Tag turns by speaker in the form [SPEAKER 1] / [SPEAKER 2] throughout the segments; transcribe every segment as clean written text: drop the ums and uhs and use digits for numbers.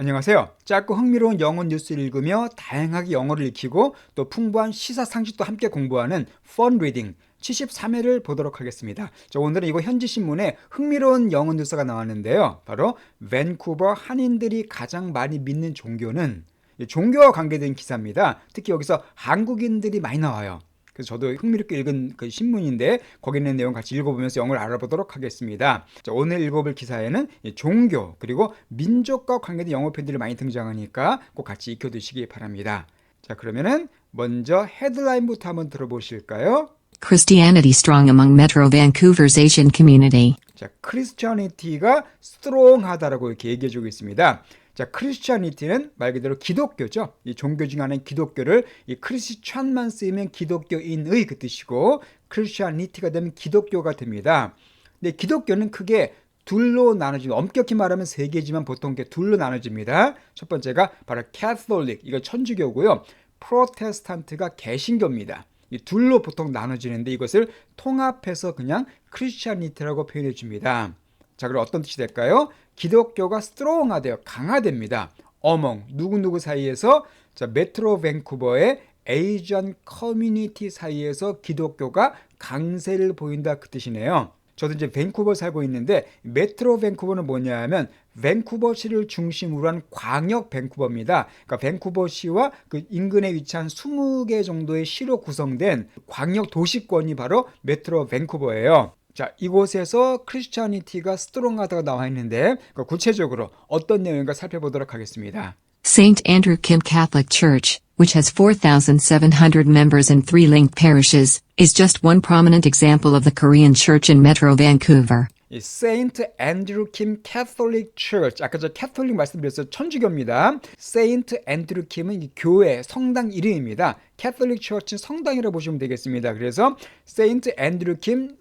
[SPEAKER 1] 안녕하세요. 짧고 흥미로운 영어 뉴스를 읽으며 다양하게 영어를 익히고 또 풍부한 시사 상식도 함께 공부하는 Fun Reading 73회를 보도록 하겠습니다. 오늘은 이거 현지 신문에 흥미로운 영어 뉴스가 나왔는데요. 바로 밴쿠버 한인들이 가장 많이 믿는 종교는 종교와 관계된 기사입니다. 특히 여기서 한국인들이 많이 나와요. 그래서 저도 흥미롭게 읽은 그 신문인데 거기 있는 내용 같이 읽어보면서 영어를 알아보도록 하겠습니다. 오늘 읽어볼 기사에는 종교 그리고 민족과 관계된 영어 표현들이 많이 등장하니까 꼭 같이 익혀두시기 바랍니다. 자, 그러면은 먼저 헤드라인부터 한번 들어보실까요?
[SPEAKER 2] Christianity strong among Metro Vancouver's Asian community.
[SPEAKER 1] 자, 크리스티아니티가 스트롱하다라고 이렇게 얘기해주고 있습니다. 자, 크리스티아니티는 말 그대로 기독교죠. 이 종교 중 하나인 기독교를 이 크리스찬만 쓰이면 기독교인의 그 뜻이고 크리스티아니티가 되면 기독교가 됩니다. 근데 기독교는 크게 둘로 나눠집니다. 엄격히 말하면 세 개지만 보통 이렇게 둘로 나눠집니다. 첫 번째가 바로 캐톨릭, 이거 천주교고요. 프로테스탄트가 개신교입니다. 이 둘로 보통 나눠지는데 이것을 통합해서 그냥 크리스티아니티라고 표현해 줍니다. 자, 그럼 어떤 뜻이 될까요? 기독교가 스트롱하대요. 강화됩니다. 어몽 누구누구 사이에서, 자, 메트로 밴쿠버의 에이전 커뮤니티 사이에서 기독교가 강세를 보인다 그 뜻이네요. 저도 이제 밴쿠버 살고 있는데 메트로 밴쿠버는 뭐냐 하면 밴쿠버시를 중심으로 한 광역 밴쿠버입니다. 그러니까 밴쿠버시와 그 인근에 위치한 20개 정도의 시로 구성된 광역 도시권이 바로 메트로 밴쿠버예요. 자, 이곳에서 크리스티아니티가 스트롱하다가 나와 있는데 구체적으로 어떤 내용인가 살펴보도록 하겠습니다.
[SPEAKER 2] St. Andrew Kim Catholic Church, which has 4,700 members in 3 linked parishes, is just one prominent example of the Korean church in Metro Vancouver.
[SPEAKER 1] 세인트 앤드루 킴 캐톨릭 처치, 아까 저 캐톨릭 말씀드렸어요. 천주교입니다. 세인트 앤드루 킴은 이 교회 성당 이름입니다. 캐톨릭 처치는 성당이라고 보시면 되겠습니다. 그래서 세인트 앤드루 킴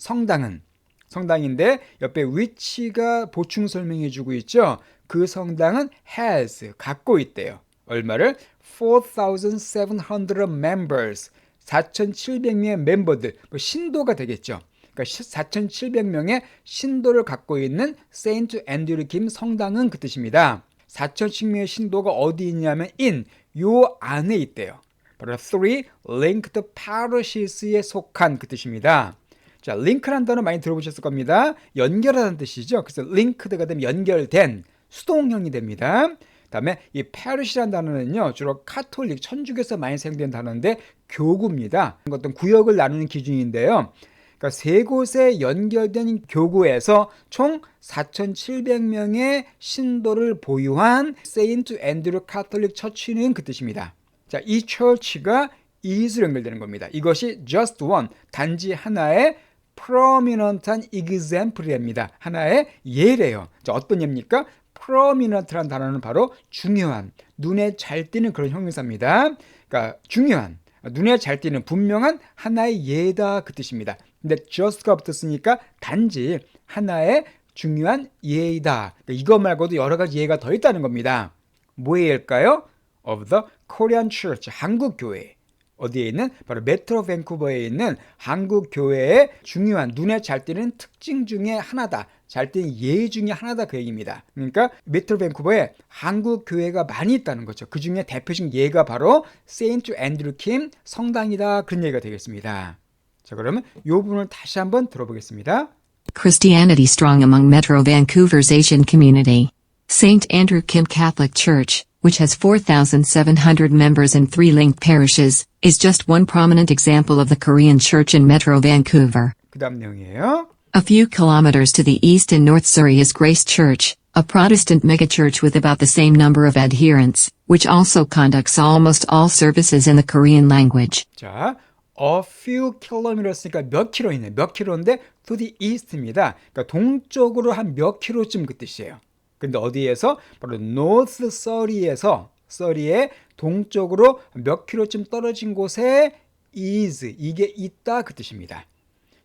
[SPEAKER 1] 성당인데 옆에 위치가 보충 설명해 주고 있죠. 그 성당은 has, 갖고 있대요. 얼마를? 4,700 members, 4,700명의 멤버들, 신도가 되겠죠. 그러니까 4,700명의 신도를 갖고 있는 세인트 앤드류 킴 성당은 그 뜻입니다. 4,700명의 신도가 어디 있냐면 요 안에 있대요. 바로 3 linked parishes에 속한 그 뜻입니다. 자, 링크라는 단어 많이 들어보셨을 겁니다. 연결하다는 뜻이죠. 그래서 링크드가 되면 연결된, 수동형이 됩니다. 다음에 이 parish라는 단어는요, 주로 카톨릭, 천주교에서 많이 사용된 단어인데 교구입니다. 어떤 구역을 나누는 기준인데요. 그러니까 세 곳에 연결된 교구에서 총 4,700명의 신도를 보유한 세인트 앤드루 카톨릭 처치는 그 뜻입니다. 자, 이 처치가 is로 연결되는 겁니다. 이것이 just one, 단지 하나의 prominent한 example입니다. 하나의 예래요. 자, 어떤 예입니까? prominent라는 단어는 바로 중요한, 눈에 잘 띄는 그런 형용사입니다. 그러니까 중요한, 눈에 잘 띄는 분명한 하나의 예다 그 뜻입니다. 근데 just가 붙었으니까 단지 하나의 중요한 예이다. 그러니까 이거 말고도 여러 가지 예가 더 있다는 겁니다. 뭐의 예일까요? Of the Korean Church, 한국 교회. 어디에 있는? 바로 메트로 밴쿠버에 있는 한국 교회의 중요한, 눈에 잘 띄는 특징 중에 하나다. 잘 띄는 예 중에 하나다 그 얘기입니다. 그러니까 메트로 밴쿠버에 한국 교회가 많이 있다는 거죠. 그 중에 대표적인 예가 바로 세인트 앤드루 킴 성당이다. 그런 얘기가 되겠습니다. 자, 그러면 이 부분을 다시 한번 들어보겠습니다.
[SPEAKER 2] Christianity strong among Metro Vancouver's Asian community. St. Andrew Kim Catholic Church, which has 4,700 members in 3 linked parishes, is just one prominent example of the Korean church in Metro Vancouver.
[SPEAKER 1] 그 다음 내용이에요.
[SPEAKER 2] A few kilometers to the east in North Surrey is Grace Church, a Protestant megachurch with about the same number of adherents, which also conducts almost all services in the Korean language.
[SPEAKER 1] 자, a few kilometers니까 몇 킬로이네. 몇 킬로인데 to the east입니다. 그러니까 동쪽으로 한 몇 킬로쯤 그 뜻이에요. 근데 어디에서? 바로 North Surrey에서, 서리의 동쪽으로 몇 킬로쯤 떨어진 곳에 is, 이게 있다 그 뜻입니다.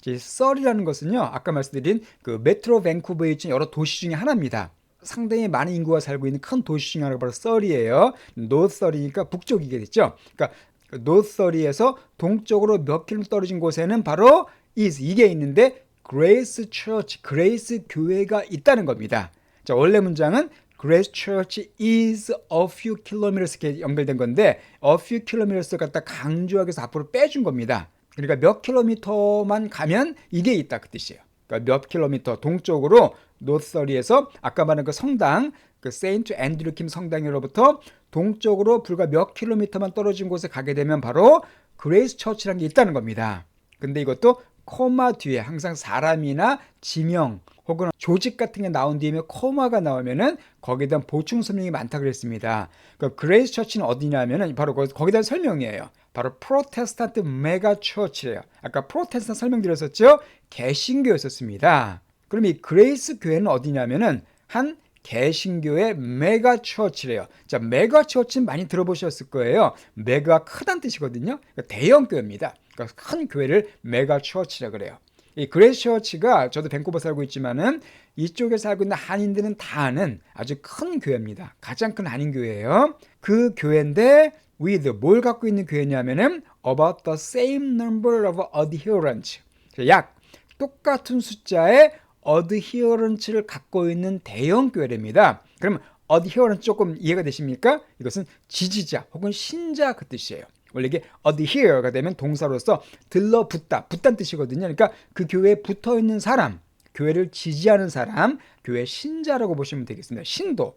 [SPEAKER 1] 서리라는 것은요, 아까 말씀드린 그 메트로 밴쿠버에 있는 여러 도시 중에 하나입니다. 상당히 많은 인구가 살고 있는 큰 도시 중에 하나가 바로 서리예요. 노스 서리니까 북쪽이게 됐죠. 그러니까 노스 서리에서 동쪽으로 몇 킬로 떨어진 곳에는 바로 is, 이게 있는데 그레이스 처치, 그레이스 교회가 있다는 겁니다. 자, 원래 문장은 Grace Church is a few kilometers 이렇게 연결된 건데 a few kilometers 갖다 강조하기 위해서 앞으로 빼준 겁니다. 그러니까 몇 킬로미터만 가면 이게 있다 그 뜻이에요. 그러니까 몇 킬로미터 동쪽으로 노스서리에서 아까 말한 그 성당 그 세인트 앤드류 킴 성당으로부터 동쪽으로 불과 몇 킬로미터만 떨어진 곳에 가게 되면 바로 그레이스 처치라는 게 있다는 겁니다. 근데 이것도 코마 뒤에 항상 사람이나 지명 혹은 조직 같은 게 나온 뒤에 코마가 나오면은 거기에 대한 보충 설명이 많다 그랬습니다. 그 그레이스 처치는 어디냐면은 바로 거기에 대한 설명이에요. 바로 프로테스탄트 메가 처치래요. 아까 프로테스탄트 설명드렸었죠? 개신교였었습니다. 그럼 이 그레이스 교회는 어디냐면은 한 개신교의 메가 처치래요. 자, 메가 처치는 많이 들어보셨을 거예요. 메가 크다는 뜻이거든요. 그러니까 대형 교회입니다. 그러니까 큰 교회를 메가 처치라 그래요. 이 그레이스 처치가 저도 밴쿠버 살고 있지만은 이쪽에 살고 있는 한인들은 다 아는 아주 큰 교회입니다. 가장 큰 한인 교회예요. 그 교회인데 with 뭘 갖고 있는 교회냐면은 about the same number of adherents. 약 똑같은 숫자의 adherence를 갖고 있는 대형 교회랍니다. 그럼 adherence 조금 이해가 되십니까? 이것은 지지자 혹은 신자 그 뜻이에요. 원래 이게 adhere가 되면 동사로서 들러붙다, 붙다는 뜻이거든요. 그러니까 그 교회에 붙어있는 사람, 교회를 지지하는 사람, 교회 신자라고 보시면 되겠습니다. 신도.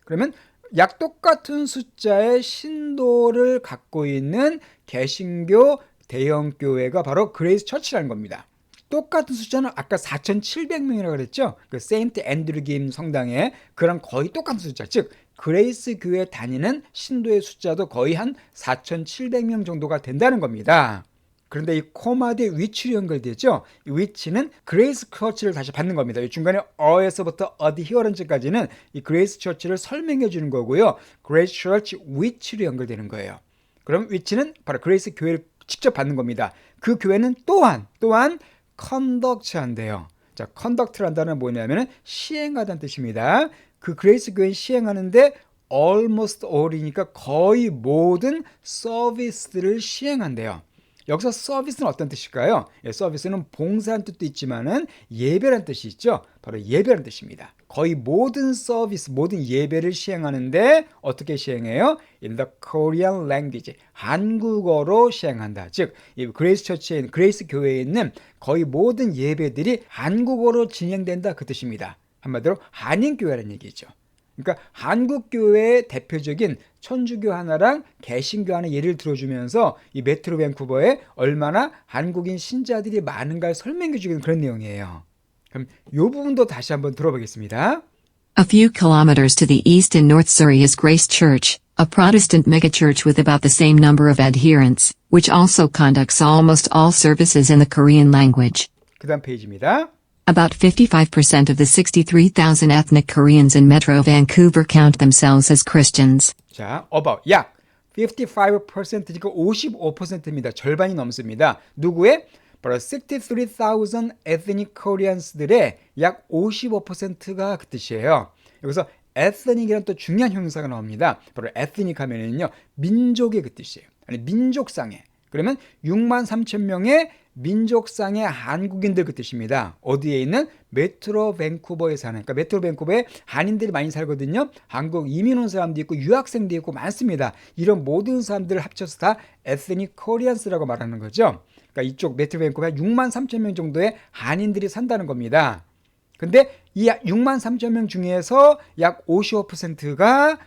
[SPEAKER 1] 그러면 약 똑같은 숫자의 신도를 갖고 있는 개신교 대형 교회가 바로 그레이스 처치라는 겁니다. 똑같은 숫자는 아까 4,700명이라고 그랬죠. 그 세인트 앤드류 김 성당에 그랑 거의 똑같은 숫자, 즉 그레이스 교회 다니는 신도의 숫자도 거의 한 4,700명 정도가 된다는 겁니다. 그런데 이 코마 뒤에 위치로 연결되죠. 이 위치는 그레이스 처치를 다시 받는 겁니다. 이 중간에 어에서부터 adherence까지는 이 그레이스 처치를 설명해 주는 거고요. 그레이스 처치 위치로 연결되는 거예요. 그럼 위치는 바로 그레이스 교회를 직접 받는 겁니다. 그 교회는 또한 컨덕트한대요. 자, 컨덕트란 단어는 뭐냐면은 시행하다는 뜻입니다. 그 그레이스 교회는 시행하는데 almost all이니까 거의 모든 서비스들을 시행한대요. 여기서 서비스는 어떤 뜻일까요? 서비스는 봉사한 뜻도 있지만은 예배란 뜻이 있죠. 바로 예배란 뜻입니다. 거의 모든 서비스, 모든 예배를 시행하는데 어떻게 시행해요? In the Korean language. 한국어로 시행한다. 즉, 이 그레이스 처치에, 그레이스 교회에 있는 거의 모든 예배들이 한국어로 진행된다 그 뜻입니다. 한마디로 한인교회라는 얘기죠. 그러니까 한국교회의 대표적인 천주교 하나랑 개신교 하나 예를 들어주면서 이 메트로 밴쿠버에 얼마나 한국인 신자들이 많은가를 설명해 주는 그런 내용이에요. 그럼 이 부분도 다시 한번 들어보겠습니다.
[SPEAKER 2] A few kilometers to the east in North Surrey is Grace Church, a Protestant megachurch with about the same number of adherents, which also conducts almost all services in the Korean language.
[SPEAKER 1] 그 다음 페이지입니다.
[SPEAKER 2] About 55% of the 63,000 ethnic Koreans in Metro Vancouver count themselves as Christians.
[SPEAKER 1] 자, about 약 55%니까 55%입니다. 절반이 넘습니다. 누구의? 바로 63,000 ethnic Koreans들의 약 55%가 그 뜻이에요. 여기서 ethnic이라는 또 중요한 형용사가 나옵니다. 바로 ethnic 하면은요, 민족의 그 뜻이에요. 아니, 민족상의. 그러면 63,000명의 민족상의 한국인들 그 뜻입니다. 어디에 있는? 메트로 밴쿠버에 사는, 그러니까 메트로 밴쿠버에 한인들이 많이 살거든요. 한국 이민 온 사람도 있고 유학생도 있고 많습니다. 이런 모든 사람들을 합쳐서 다 ethnic Koreans라고 말하는 거죠. 그러니까 이쪽 메트로 밴쿠버에 63,000명 정도의 한인들이 산다는 겁니다. 근데 이 63,000명 중에서 약 55%가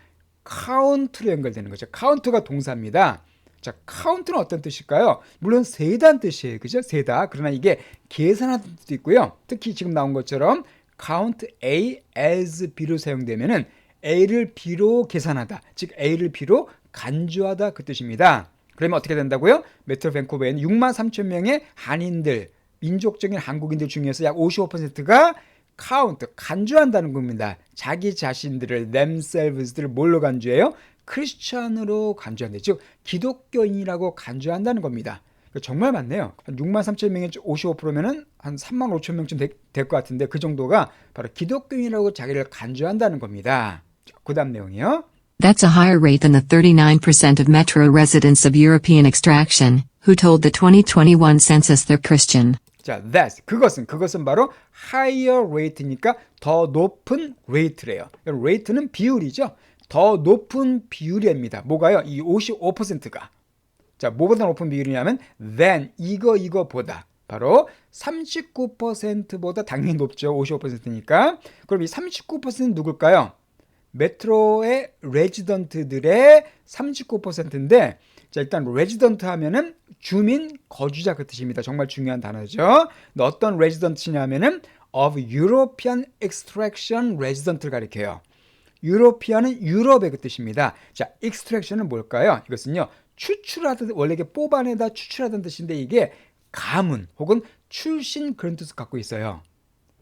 [SPEAKER 1] 카운트로 연결되는 거죠. 카운트가 동사입니다. 자, 카운트는 어떤 뜻일까요? 물론 세다는 뜻이에요. 그죠? 세다. 그러나 이게 계산하는 뜻도 있고요. 특히 지금 나온 것처럼 count A as B로 사용되면은 A를 B로 계산하다. 즉 A를 B로 간주하다 그 뜻입니다. 그러면 어떻게 된다고요? 메트로 밴쿠버에는 63,000명의 한인들, 민족적인 한국인들 중에서 약 55%가 count, 간주한다는 겁니다. 자기 자신들을, themselves들을 뭘로 간주해요? 크리스찬으로 간주한다. 즉 기독교인이라고 간주한다는 겁니다. 정말 많네요. 한 63,000명의 55%면은 한 35,000명쯤 될 것 같은데 그 정도가 바로 기독교인이라고 자기를 간주한다는 겁니다. 그 다음 내용이요.
[SPEAKER 2] That's a higher rate than the 39% of Metro residents of European extraction, who told the 2021 census they're Christian.
[SPEAKER 1] 자, that 그것은 바로 higher rate니까 더 높은 rate래요. rate는 비율이죠. 더 높은 비율입니다. 뭐가요? 이 55%가. 자, 뭐보다 높은 비율이냐면 than 이거보다 바로 39%보다 당연히 높죠. 55%니까. 그럼 이 39%는 누굴까요? 메트로의 레지던트들의 39%인데 자, 일단 레지던트 하면은 주민, 거주자 그 뜻입니다. 정말 중요한 단어죠. 어떤 레지던트냐면은 of European extraction resident를 가리켜요. 유로피아는 유럽의 그 뜻입니다. 자, extraction은 뭘까요? 이것은요, 추출하던, 원래 이게 뽑아내다 추출하던 뜻인데 이게 가문 혹은 출신 그런 뜻을 갖고 있어요.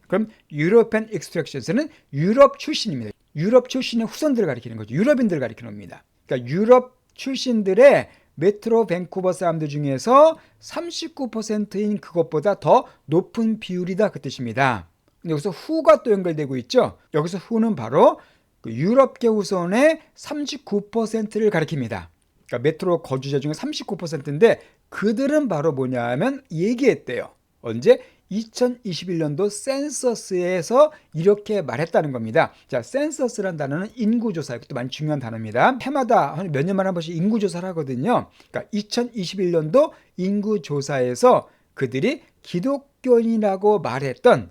[SPEAKER 1] 그럼 European extractions는 유럽 출신입니다. 유럽 출신의 후손들을 가리키는 거죠. 유럽인들을 가리키는 겁니다. 그러니까 유럽 출신들의 메트로 밴쿠버 사람들 중에서 39%인 그것보다 더 높은 비율이다 그 뜻입니다. 근데 여기서 who가 또 연결되고 있죠. 여기서 who는 바로 그 유럽계 후손의 39%를 가리킵니다. 그러니까 메트로 거주자 중에 39%인데 그들은 바로 뭐냐면 얘기했대요. 언제? 2021년도 센서스에서 이렇게 말했다는 겁니다. 자, 센서스란 단어는 인구조사, 이것도 많이 중요한 단어입니다. 해마다 몇 년만에 한 번씩 인구조사를 하거든요. 그러니까 2021년도 인구조사에서 그들이 기독교인이라고 말했던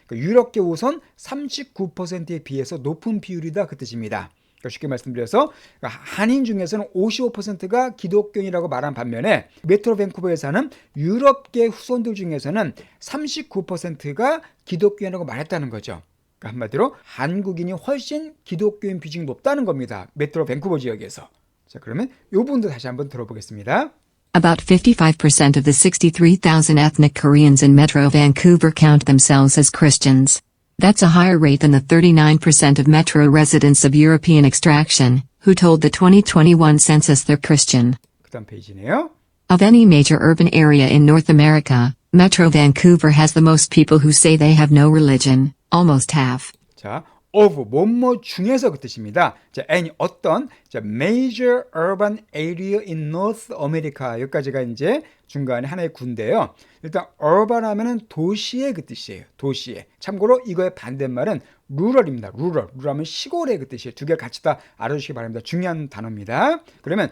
[SPEAKER 1] 그 유럽계 우선 39%에 비해서 높은 비율이다 그 뜻입니다. 그러니까 쉽게 말씀드려서 한인 중에서는 55%가 기독교인이라고 말한 반면에 메트로 밴쿠버에 사는 유럽계 후손들 중에서는 39%가 기독교인이라고 말했다는 거죠. 그러니까 한마디로 한국인이 훨씬 기독교인 비중이 높다는 겁니다. 메트로 밴쿠버 지역에서. 자, 그러면 이 부분도 다시 한번 들어보겠습니다.
[SPEAKER 2] About 55% of the 63,000 ethnic Koreans in Metro Vancouver count themselves as Christians. That's a higher rate than the 39% of Metro residents of European extraction, who told the 2021 census they're Christian.
[SPEAKER 1] 그 다음 페이지네요.
[SPEAKER 2] Of any major urban area in North America, Metro Vancouver has the most people who say they have no religion, almost half.
[SPEAKER 1] 자, of 뭐뭐 중에서 그 뜻입니다. 자, any 어떤 자, major urban area in North America 여기까지가 이제 중간에 하나의 군데요. 일단 urban 하면은 도시의 그 뜻이에요. 도시의. 참고로 이거의 반대말은 rural입니다. rural 하면 시골의 그 뜻이에요. 두 개 같이 다 알아주시기 바랍니다. 중요한 단어입니다. 그러면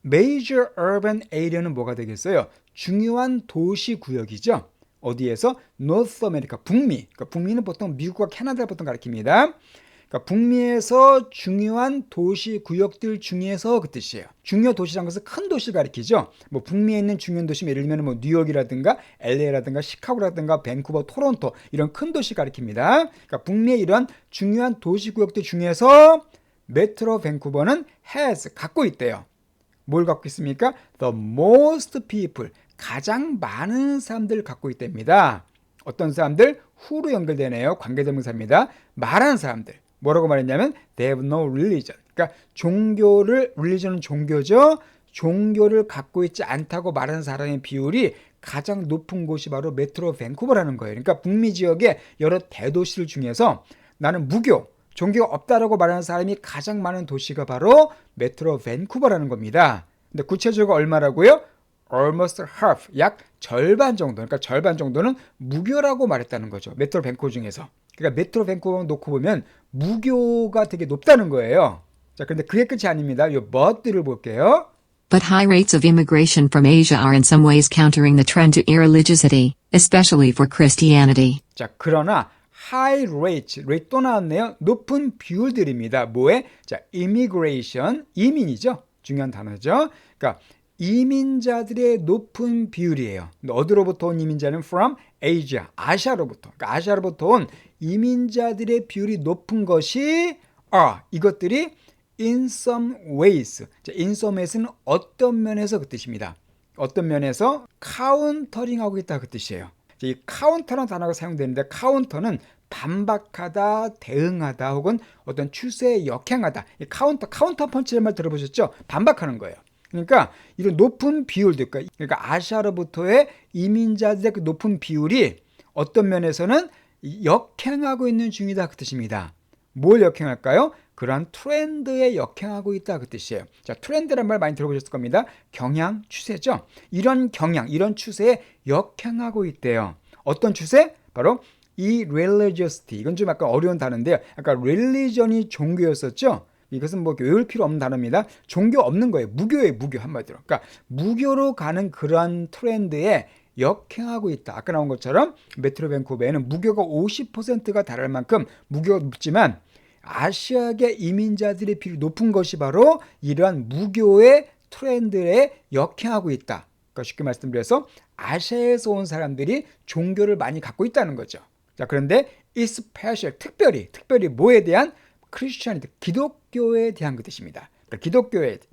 [SPEAKER 1] major urban area는 뭐가 되겠어요? 중요한 도시 구역이죠. 어디에서? North America, 북미. 그러니까 북미는 보통 미국과 캐나다를 보통 가리킵니다. 그러니까 북미에서 중요한 도시 구역들 중에서 그 뜻이에요. 중요 도시라는 것은 큰 도시를 가리키죠. 뭐 북미에 있는 중요한 도시, 예를 들면 뭐 뉴욕이라든가 LA라든가 시카고라든가 밴쿠버, 토론토 이런 큰 도시 가리킵니다. 그러니까 북미의 이런 중요한 도시 구역들 중에서 메트로 밴쿠버는 has 갖고 있대요. 뭘 갖고 있습니까? The most people. 가장 많은 사람들을 갖고 있답니다. 어떤 사람들? who로 연결되네요. 관계대명사입니다. 말하는 사람들. 뭐라고 말했냐면 they have no religion. 그러니까 religion은 종교죠. 종교를 갖고 있지 않다고 말하는 사람의 비율이 가장 높은 곳이 바로 메트로 밴쿠버라는 거예요. 그러니까 북미 지역의 여러 대도시들 중에서 나는 종교가 없다라고 말하는 사람이 가장 많은 도시가 바로 메트로 밴쿠버라는 겁니다. 근데 구체적으로 얼마라고요? almost half, 약 절반 정도. 그러니까 절반 정도는 무교라고 말했다는 거죠. 메트로 밴쿠버 중에서. 그러니까 메트로 밴쿠버 놓고 보면 무교가 되게 높다는 거예요. 자, 그런데 그게 끝이 아닙니다. 이 but를 볼게요.
[SPEAKER 2] But high rates of immigration from Asia are in some ways countering the trend to irreligiousity, especially for Christianity.
[SPEAKER 1] 자, 그러나 high rate 또 나왔네요. 높은 비율들입니다. 뭐에? 자, immigration, 이민이죠. 중요한 단어죠. 그러니까 이민자들의 높은 비율이에요. 어디로부터 온 이민자는 from Asia, 아시아로부터. 그러니까 아시아로부터 온 이민자들의 비율이 높은 것이 이것들이 in some ways. 자, in some ways는 어떤 면에서 그 뜻입니다. 어떤 면에서 카운터링하고 있다 그 뜻이에요. 자, 이 카운터라는 단어가 사용되는데 카운터는 반박하다, 대응하다 혹은 어떤 추세에 역행하다. 이 카운터 펀치라는 말 들어보셨죠? 반박하는 거예요. 그러니까 이런 높은 비율들, 그러니까 아시아로부터의 이민자들의 그 높은 비율이 어떤 면에서는 역행하고 있는 중이다 그 뜻입니다. 뭘 역행할까요? 그런 트렌드에 역행하고 있다 그 뜻이에요. 자, 트렌드란 말 많이 들어보셨을 겁니다. 경향, 추세죠. 이런 경향, 이런 추세에 역행하고 있대요. 어떤 추세? 바로 이 religiosity. 이건 좀 약간 어려운 단어인데요. 아까 religion이 종교였었죠. 이것은 뭐 외울 필요 없는 단어입니다. 종교 없는 거예요. 무교예요, 무교 한마디로. 그러니까 무교로 가는 그런 트렌드에 역행하고 있다. 아까 나온 것처럼 메트로 밴쿠버에는 무교가 50%가 달할 만큼 무교가 높지만 아시아계 이민자들의 비율이 높은 것이 바로 이러한 무교의 트렌드에 역행하고 있다. 그러니까 쉽게 말씀드려서 아시아에서 온 사람들이 종교를 많이 갖고 있다는 거죠. 자, 그런데 especially 특별히 뭐에 대한 크리스천이드 기독교에 대한 그 뜻입니다. 그러니까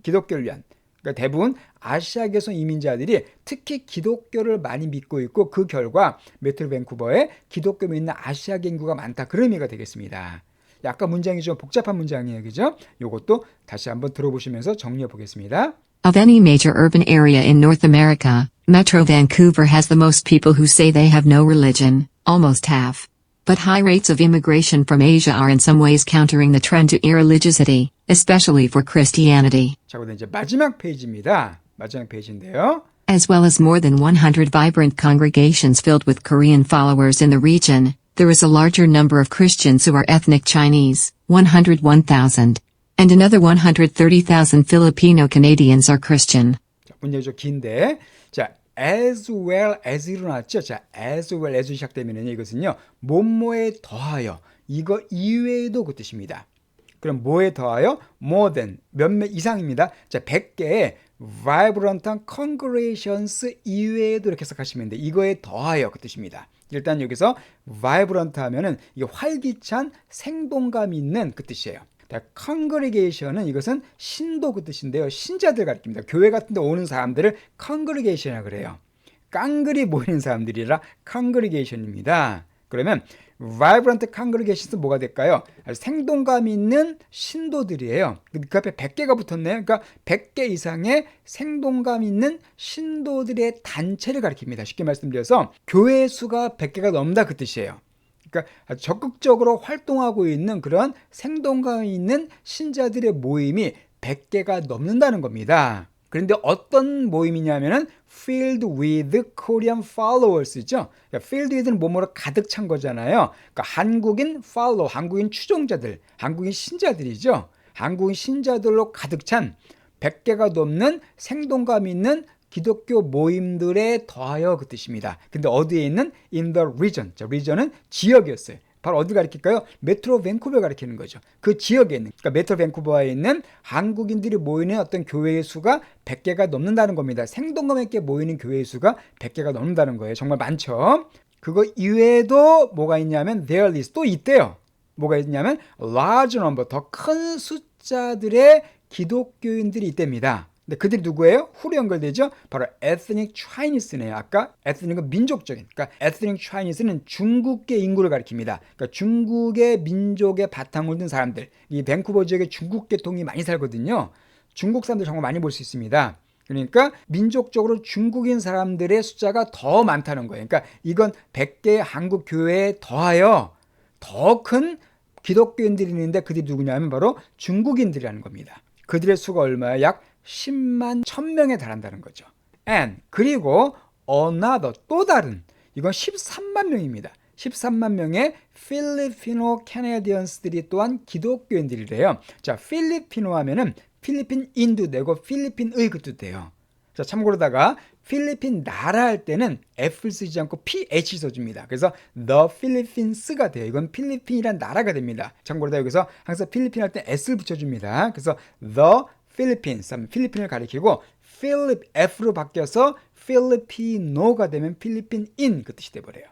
[SPEAKER 1] 기독교를 위한 그러니까 대부분 아시아계에서 온 이민자들이 특히 기독교를 많이 믿고 있고 그 결과 메트로 밴쿠버에 기독교 믿는 아시아계 인구가 많다. 그런 의미가 되겠습니다. 아까 문장이 좀 복잡한 문장이에요. 그죠? 이것도 다시 한번 들어보시면서 정리해 보겠습니다.
[SPEAKER 2] Of any major urban area in North America, Metro Vancouver has the most people who say they have no religion, almost half. But high rates of immigration from Asia are in some ways countering the trend to irreligiosity, especially for Christianity.
[SPEAKER 1] 자, 그다음 이제 마지막 페이지입니다. 마지막 페이지인데요.
[SPEAKER 2] As well as more than 100 vibrant congregations filled with Korean followers in the region, there is a larger number of Christians who are ethnic Chinese, 101,000. And another 130,000 Filipino Canadians are Christian.
[SPEAKER 1] 자, 문제가 좀 긴데, 자, as well as로 나왔죠. 자, as well as 시작되면은 이것은요, 뭐뭐에 더하여, 이거 이외에도 그 뜻입니다. 그럼 뭐에 더하여? more than, 몇몇 이상입니다. 자, 100개의 vibrant한 congregations 이외에도 이렇게 해석하시면 돼요. 이거에 더하여 그 뜻입니다. 일단 여기서 vibrant 하면은 이게 활기찬 생동감 있는 그 뜻이에요. congregation은 이것은 신도 그 뜻인데요. 신자들 가리킵니다. 교회 같은 데 오는 사람들을 congregation이라고 그래요. 깡그리 모이는 사람들이라 congregation입니다. 그러면 vibrant congregations은 뭐가 될까요? 아주 생동감 있는 신도들이에요. 그 앞에 100개가 붙었네요. 그러니까 100개 이상의 생동감 있는 신도들의 단체를 가리킵니다. 쉽게 말씀드려서 교회 수가 100개가 넘다 그 뜻이에요. 그러니까 적극적으로 활동하고 있는 그런 생동감 있는 신자들의 모임이 100개가 넘는다는 겁니다. 그런데 어떤 모임이냐면은 filled with Korean followers죠. 그러니까 filled with는 뭐뭐로 가득 찬 거잖아요. 그러니까 한국인 follow, 한국인 추종자들, 한국인 신자들이죠. 한국인 신자들로 가득 찬 100개가 넘는 생동감 있는 기독교 모임들에 더하여 그 뜻입니다. 근데 어디에 있는? In the region. 자, region은 지역이었어요. 바로 어디 가리킬까요? 메트로 밴쿠버 가리키는 거죠. 그 지역에 있는, 그러니까 메트로 밴쿠버에 있는 한국인들이 모이는 어떤 교회의 수가 100개가 넘는다는 겁니다. 생동감 있게 모이는 교회의 수가 100개가 넘는다는 거예요. 정말 많죠. 그거 이외에도 뭐가 있냐면 there is 또 있대요. 뭐가 있냐면 large number, 더 큰 숫자들의 기독교인들이 있답니다. 근데 그들이 누구예요? 후로 연결되죠? 바로 ethnic Chinese네요. 아까 ethnic은 민족적인. 그러니까 ethnic Chinese는 중국계 인구를 가리킵니다. 그러니까 중국의 민족의 바탕을 둔 사람들. 이 밴쿠버 지역에 중국 계통이 많이 살거든요. 중국 사람들 정말 많이 볼 수 있습니다. 그러니까 민족적으로 중국인 사람들의 숫자가 더 많다는 거예요. 그러니까 이건 100개의 한국 교회에 더하여 더 큰 기독교인들이 있는데 그들이 누구냐면 바로 중국인들이라는 겁니다. 그들의 수가 얼마야? 약 10만 1000명에 달한다는 거죠. And 그리고 another 또 다른 이건 13만 명입니다. 13만 명의 필리피노 캐나디언스들이 또한 기독교인들이래요. 자, 필리피노 하면은 필리핀인도 되고 필리핀의 그 뜻도 돼요. 자, 참고로다가 필리핀 나라 할 때는 F를 쓰지 않고 PH 써줍니다. 그래서 the Philippines가 돼요. 이건 필리핀이란 나라가 됩니다. 참고로다 여기서 항상 필리핀 할 때 S를 붙여줍니다. 그래서 the Philippines 하면 필리핀을 가리키고 F로 바뀌어서 필리피노가 되면 필리핀인 그 뜻이 돼버려요.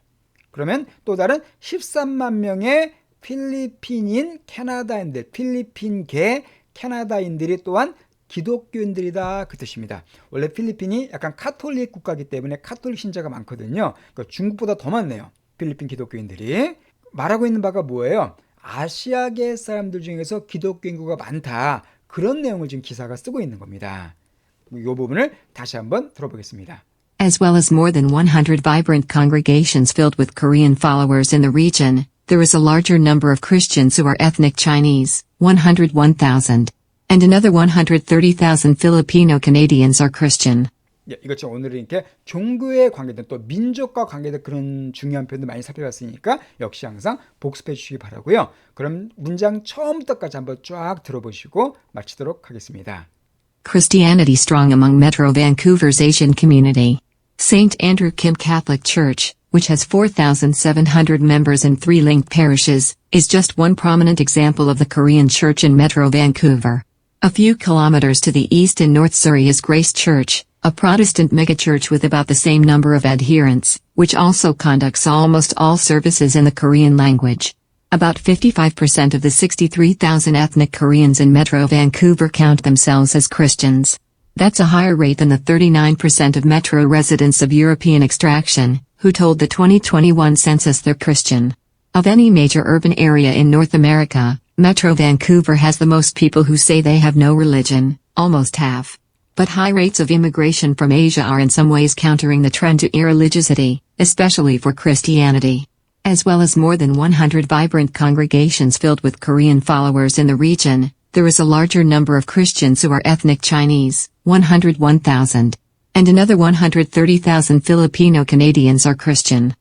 [SPEAKER 1] 그러면 또 다른 13만 명의 필리핀인 캐나다인들, 필리핀계 캐나다인들이 또한 기독교인들이다 그 뜻입니다. 원래 필리핀이 약간 카톨릭 국가이기 때문에 카톨릭 신자가 많거든요. 그러니까 중국보다 더 많네요. 필리핀 기독교인들이. 말하고 있는 바가 뭐예요? 아시아계 사람들 중에서 기독교 인구가 많다. 그런 내용을 지금 기사가 쓰고 있는 겁니다. 이 부분을 다시 한번 들어보겠습니다.
[SPEAKER 2] As well as more than 100 vibrant congregations filled with Korean followers in the region, there is a larger number of Christians who are ethnic Chinese, 101,000. And another 130,000 Filipino Canadians are Christian.
[SPEAKER 1] 예, 이것처럼 오늘은 이렇게 종교에 관계된 또 민족과 관계된 그런 중요한 표현도 많이 살펴봤으니까 역시 항상 복습해 주시기 바라고요. 그럼 문장 처음부터까지 한번 쫙 들어보시고 마치도록 하겠습니다.
[SPEAKER 2] Christianity strong among Metro Vancouver's Asian community. St. Andrew Kim Catholic Church, which has 4,700 members in 3 linked parishes, is just one prominent example of the Korean church in Metro Vancouver. A few kilometers to the east in North Surrey is Grace Church, a Protestant megachurch with about the same number of adherents, which also conducts almost all services in the Korean language. About 55% of the 63,000 ethnic Koreans in Metro Vancouver count themselves as Christians. That's a higher rate than the 39% of Metro residents of European extraction, who told the 2021 census they're Christian. Of any major urban area in North America, Metro Vancouver has the most people who say they have no religion, almost half. But high rates of immigration from Asia are in some ways countering the trend to irreligiosity, especially for Christianity. As well as more than 100 vibrant congregations filled with Korean followers in the region, there is a larger number of Christians who are ethnic Chinese, 101,000. And another 130,000 Filipino Canadians are Christian.